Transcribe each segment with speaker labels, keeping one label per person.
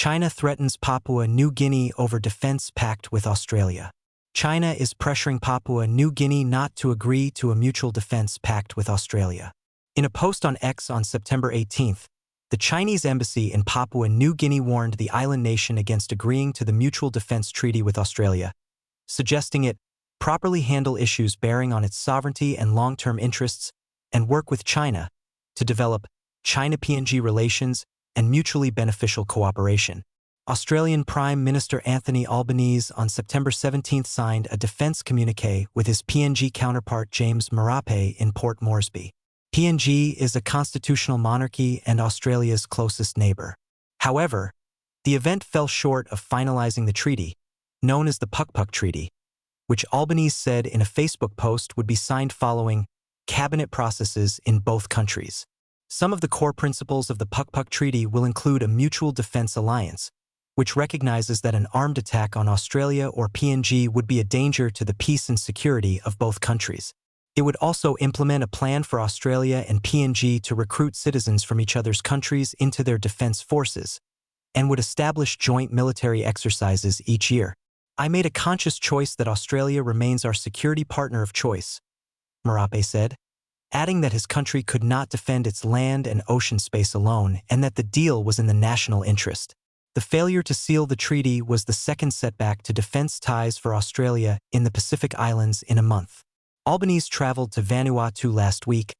Speaker 1: China threatens Papua New Guinea over defense pact with Australia. China is pressuring Papua New Guinea not to agree to a mutual defense pact with Australia. In a post on X on September 18, the Chinese embassy in Papua New Guinea warned the island nation against agreeing to the mutual defense treaty with Australia, suggesting it properly handle issues bearing on its sovereignty and long-term interests and work with China to develop China-PNG relations and mutually beneficial cooperation. Australian Prime Minister Anthony Albanese on September 17 signed a defence communiqué with his PNG counterpart James Marape in Port Moresby. PNG is a constitutional monarchy and Australia's closest neighbour. However, the event fell short of finalising the treaty, known as the Pact Treaty, which Albanese said in a Facebook post would be signed following cabinet processes in both countries. Some of the core principles of the Pact Treaty will include a mutual defense alliance, which recognizes that an armed attack on Australia or PNG would be a danger to the peace and security of both countries. It would also implement a plan for Australia and PNG to recruit citizens from each other's countries into their defense forces, and would establish joint military exercises each year. I made a conscious choice that Australia remains our security partner of choice, Marape said, adding that his country could not defend its land and ocean space alone and that the deal was in the national interest. The failure to seal the treaty was the second setback to defense ties for Australia in the Pacific Islands in a month. Albanese travelled to Vanuatu last week,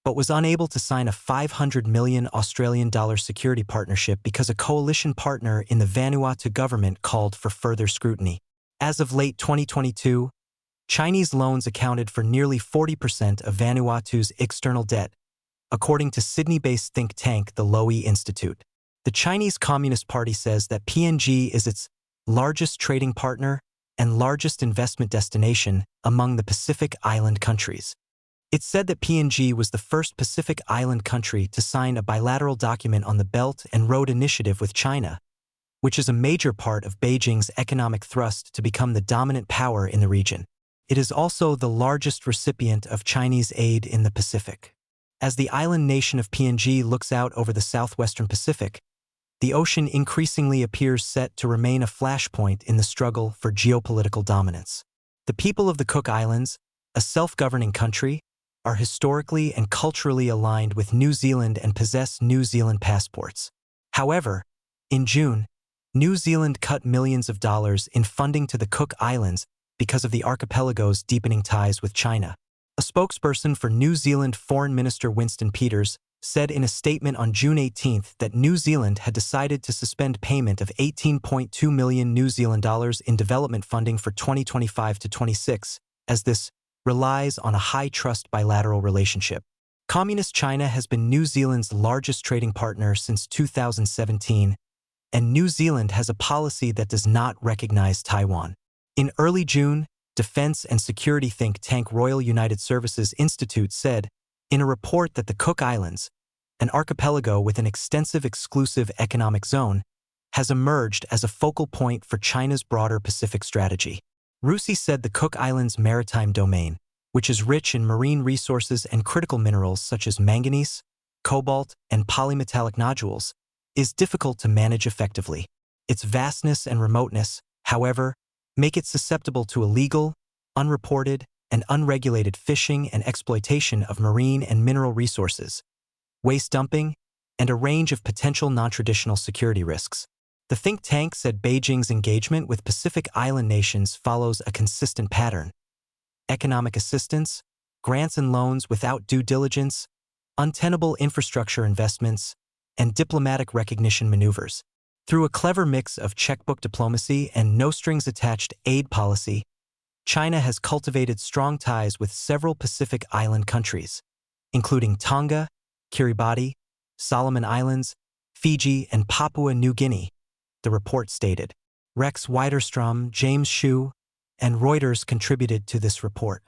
Speaker 1: but was unable to sign a $500 million Australian dollar security partnership because a coalition partner in the Vanuatu government called for further scrutiny. As of late 2022, Chinese loans accounted for nearly 40% of Vanuatu's external debt, according to Sydney-based think tank the Lowy Institute. The Chinese Communist Party says that PNG is its largest trading partner and largest investment destination among the Pacific Island countries. It said that PNG was the first Pacific Island country to sign a bilateral document on the Belt and Road Initiative with China, which is a major part of Beijing's economic thrust to become the dominant power in the region. It is also the largest recipient of Chinese aid in the Pacific. As the island nation of PNG looks out over the southwestern Pacific, the ocean increasingly appears set to remain a flashpoint in the struggle for geopolitical dominance. The people of the Cook Islands, a self-governing country, are historically and culturally aligned with New Zealand and possess New Zealand passports. However, in June, New Zealand cut millions of dollars in funding to the Cook Islands because of the archipelago's deepening ties with China. A spokesperson for New Zealand Foreign Minister Winston Peters said in a statement on June 18 that New Zealand had decided to suspend payment of 18.2 million New Zealand dollars in development funding for 2025 to 26, as this relies on a high-trust bilateral relationship. Communist China has been New Zealand's largest trading partner since 2017, and New Zealand has a policy that does not recognize Taiwan. In early June, defense and security think tank Royal United Services Institute said in a report that the Cook Islands, an archipelago with an extensive exclusive economic zone, has emerged as a focal point for China's broader Pacific strategy. Rusi said the Cook Islands maritime domain, which is rich in marine resources and critical minerals such as manganese, cobalt, and polymetallic nodules, is difficult to manage effectively. Its vastness and remoteness, however, make it susceptible to illegal, unreported, and unregulated fishing and exploitation of marine and mineral resources, waste dumping, and a range of potential non-traditional security risks. The think tank said Beijing's engagement with Pacific Island nations follows a consistent pattern: economic assistance, grants and loans without due diligence, untenable infrastructure investments, and diplomatic recognition maneuvers. Through a clever mix of checkbook diplomacy and no-strings-attached aid policy, China has cultivated strong ties with several Pacific Island countries, including Tonga, Kiribati, Solomon Islands, Fiji, and Papua New Guinea, the report stated. Rex Widerstrom, James Hsu, and Reuters contributed to this report.